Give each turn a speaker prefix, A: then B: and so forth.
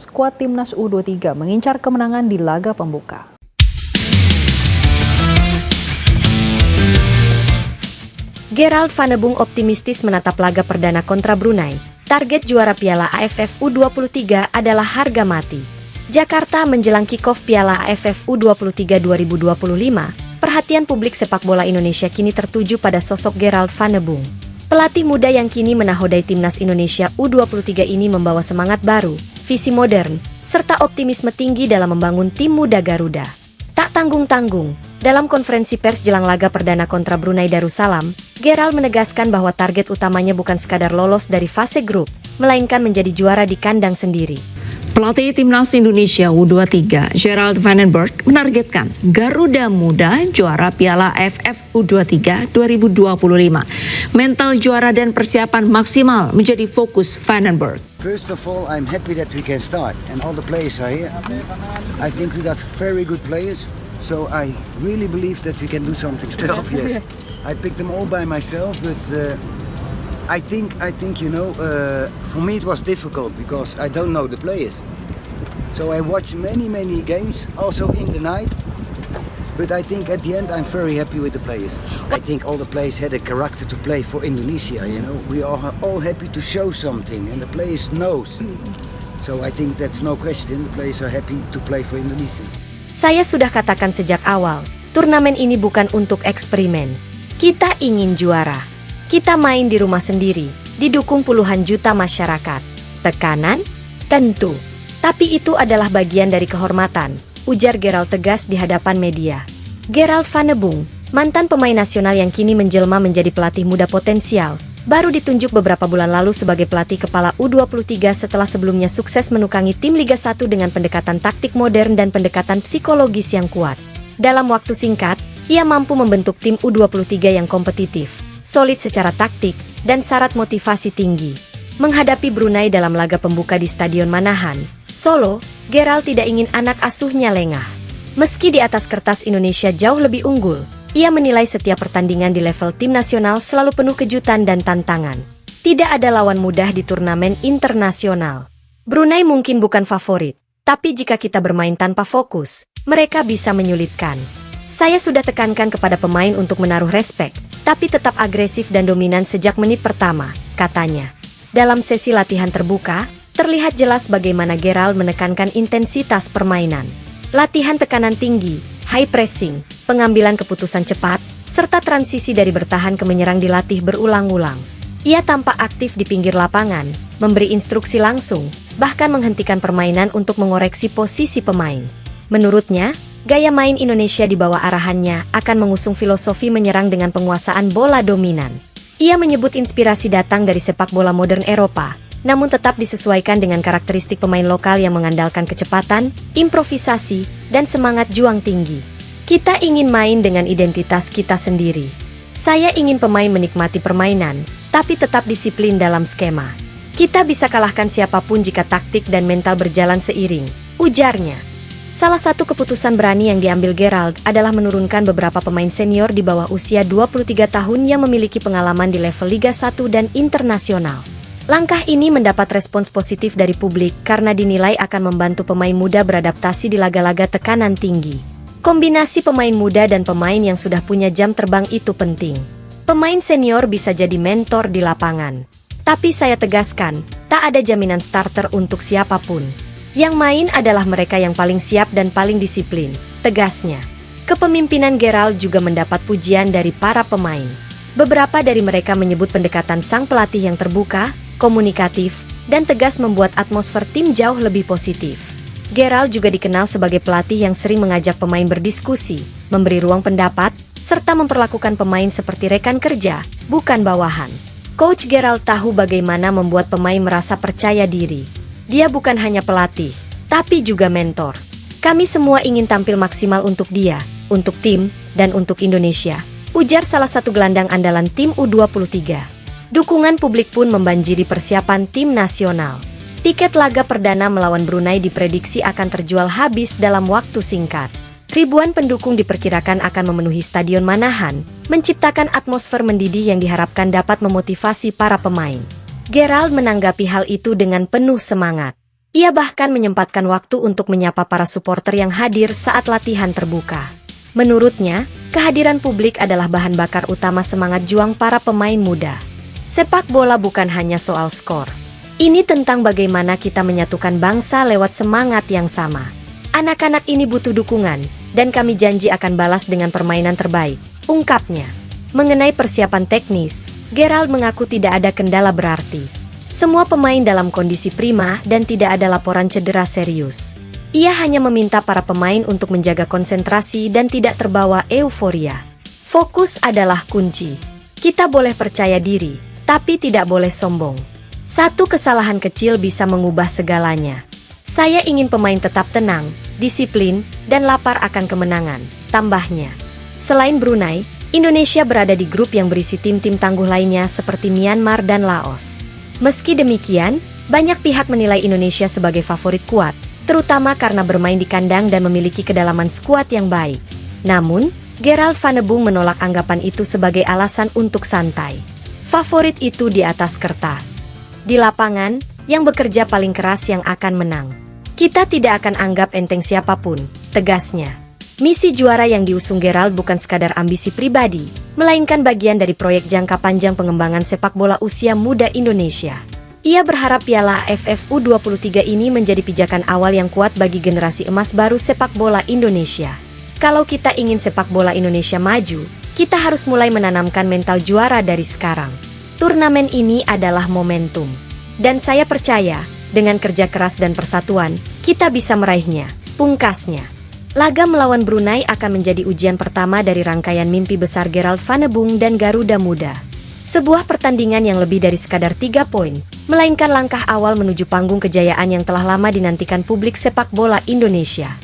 A: Skuad Timnas U23 mengincar kemenangan di laga pembuka.
B: Gerald Vanebung optimistis menatap laga perdana kontra Brunei. Target juara Piala AFF U23 adalah harga mati. Jakarta menjelang kick-off Piala AFF U23 2025, perhatian publik sepak bola Indonesia kini tertuju pada sosok Gerald Vanebung. Pelatih muda yang kini menahodai Timnas Indonesia U23 ini membawa semangat baru, visi modern, serta optimisme tinggi dalam membangun tim muda Garuda. Tak tanggung-tanggung, dalam konferensi pers jelang laga perdana kontra Brunei Darussalam, Gerald menegaskan bahwa target utamanya bukan sekadar lolos dari fase grup, melainkan menjadi juara di kandang sendiri.
C: Pelatih Timnas Indonesia U23, Gerald Vandenberg, menargetkan Garuda Muda juara Piala AFF U23 2025. Mental juara dan persiapan maksimal menjadi fokus Vandenberg.
D: First of all, I'm happy that we can start and all the players are here. I think we got very good players, so I really believe that we can do something special. Yes, I picked them all by myself, but I think for me it was difficult because I don't know the players. So I watched many games, also in the night. But I think at the end I'm very happy with the players. I think all the players had a character to play for Indonesia, We are all happy to show something and the players knows. So I think that's no question, the players are happy to play for Indonesia.
B: Saya sudah katakan sejak awal, turnamen ini bukan untuk eksperimen. Kita ingin juara. Kita main di rumah sendiri, didukung puluhan juta masyarakat. Tekanan? Tentu. Tapi itu adalah bagian dari kehormatan, ujar Gerald tegas di hadapan media. Gerald Vanebung, mantan pemain nasional yang kini menjelma menjadi pelatih muda potensial, baru ditunjuk beberapa bulan lalu sebagai pelatih kepala U23 setelah sebelumnya sukses menukangi tim Liga 1 dengan pendekatan taktik modern dan pendekatan psikologis yang kuat. Dalam waktu singkat, ia mampu membentuk tim U23 yang kompetitif, solid secara taktik, dan syarat motivasi tinggi. Menghadapi Brunei dalam laga pembuka di Stadion Manahan, Solo, Gerald tidak ingin anak asuhnya lengah. Meski di atas kertas Indonesia jauh lebih unggul, ia menilai setiap pertandingan di level tim nasional selalu penuh kejutan dan tantangan. Tidak ada lawan mudah di turnamen internasional. Brunei mungkin bukan favorit, tapi jika kita bermain tanpa fokus, mereka bisa menyulitkan. Saya sudah tekankan kepada pemain untuk menaruh respek, tapi tetap agresif dan dominan sejak menit pertama, katanya. Dalam sesi latihan terbuka, terlihat jelas bagaimana Gerald menekankan intensitas permainan. Latihan tekanan tinggi, high pressing, pengambilan keputusan cepat, serta transisi dari bertahan ke menyerang dilatih berulang-ulang. Ia tampak aktif di pinggir lapangan, memberi instruksi langsung, bahkan menghentikan permainan untuk mengoreksi posisi pemain. Menurutnya, gaya main Indonesia di bawah arahannya akan mengusung filosofi menyerang dengan penguasaan bola dominan. Ia menyebut inspirasi datang dari sepak bola modern Eropa, namun tetap disesuaikan dengan karakteristik pemain lokal yang mengandalkan kecepatan, improvisasi, dan semangat juang tinggi. Kita ingin main dengan identitas kita sendiri. Saya ingin pemain menikmati permainan, tapi tetap disiplin dalam skema. Kita bisa kalahkan siapapun jika taktik dan mental berjalan seiring, ujarnya. Salah satu keputusan berani yang diambil Gerald adalah menurunkan beberapa pemain senior di bawah usia 23 tahun yang memiliki pengalaman di level Liga 1 dan internasional. Langkah ini mendapat respons positif dari publik karena dinilai akan membantu pemain muda beradaptasi di laga-laga tekanan tinggi. Kombinasi pemain muda dan pemain yang sudah punya jam terbang itu penting. Pemain senior bisa jadi mentor di lapangan. Tapi saya tegaskan, tak ada jaminan starter untuk siapapun. Yang main adalah mereka yang paling siap dan paling disiplin, tegasnya. Kepemimpinan Gerald juga mendapat pujian dari para pemain. Beberapa dari mereka menyebut pendekatan sang pelatih yang terbuka, komunikatif, dan tegas membuat atmosfer tim jauh lebih positif. Gerald juga dikenal sebagai pelatih yang sering mengajak pemain berdiskusi, memberi ruang pendapat, serta memperlakukan pemain seperti rekan kerja, bukan bawahan. Coach Gerald tahu bagaimana membuat pemain merasa percaya diri. Dia bukan hanya pelatih, tapi juga mentor. Kami semua ingin tampil maksimal untuk dia, untuk tim, dan untuk Indonesia, ujar salah satu gelandang andalan tim U23. Dukungan publik pun membanjiri persiapan tim nasional. Tiket laga perdana melawan Brunei diprediksi akan terjual habis dalam waktu singkat. Ribuan pendukung diperkirakan akan memenuhi Stadion Manahan, menciptakan atmosfer mendidih yang diharapkan dapat memotivasi para pemain. Gerald menanggapi hal itu dengan penuh semangat. Ia bahkan menyempatkan waktu untuk menyapa para supporter yang hadir saat latihan terbuka. Menurutnya, kehadiran publik adalah bahan bakar utama semangat juang para pemain muda. Sepak bola bukan hanya soal skor. Ini tentang bagaimana kita menyatukan bangsa lewat semangat yang sama. Anak-anak ini butuh dukungan, dan kami janji akan balas dengan permainan terbaik, ungkapnya. Mengenai persiapan teknis, Gerald mengaku tidak ada kendala berarti. Semua pemain dalam kondisi prima dan tidak ada laporan cedera serius. Ia hanya meminta para pemain untuk menjaga konsentrasi dan tidak terbawa euforia. Fokus adalah kunci. Kita boleh percaya diri, tapi tidak boleh sombong. Satu kesalahan kecil bisa mengubah segalanya. Saya ingin pemain tetap tenang, disiplin, dan lapar akan kemenangan, tambahnya. Selain Brunei, Indonesia berada di grup yang berisi tim-tim tangguh lainnya seperti Myanmar dan Laos. Meski demikian, banyak pihak menilai Indonesia sebagai favorit kuat, terutama karena bermain di kandang dan memiliki kedalaman skuad yang baik. Namun, Gerald Van de Boom menolak anggapan itu sebagai alasan untuk santai. Favorit itu di atas kertas. Di lapangan, yang bekerja paling keras yang akan menang. Kita tidak akan anggap enteng siapapun, tegasnya. Misi juara yang diusung Gerald bukan sekadar ambisi pribadi, melainkan bagian dari proyek jangka panjang pengembangan sepak bola usia muda Indonesia. Ia berharap Piala AFF U23 ini menjadi pijakan awal yang kuat bagi generasi emas baru sepak bola Indonesia. Kalau kita ingin sepak bola Indonesia maju, kita harus mulai menanamkan mental juara dari sekarang. Turnamen ini adalah momentum. Dan saya percaya, dengan kerja keras dan persatuan, kita bisa meraihnya, pungkasnya. Laga melawan Brunei akan menjadi ujian pertama dari rangkaian mimpi besar Gerald Van de Boom dan Garuda Muda. Sebuah pertandingan yang lebih dari sekadar 3 poin, melainkan langkah awal menuju panggung kejayaan yang telah lama dinantikan publik sepak bola Indonesia.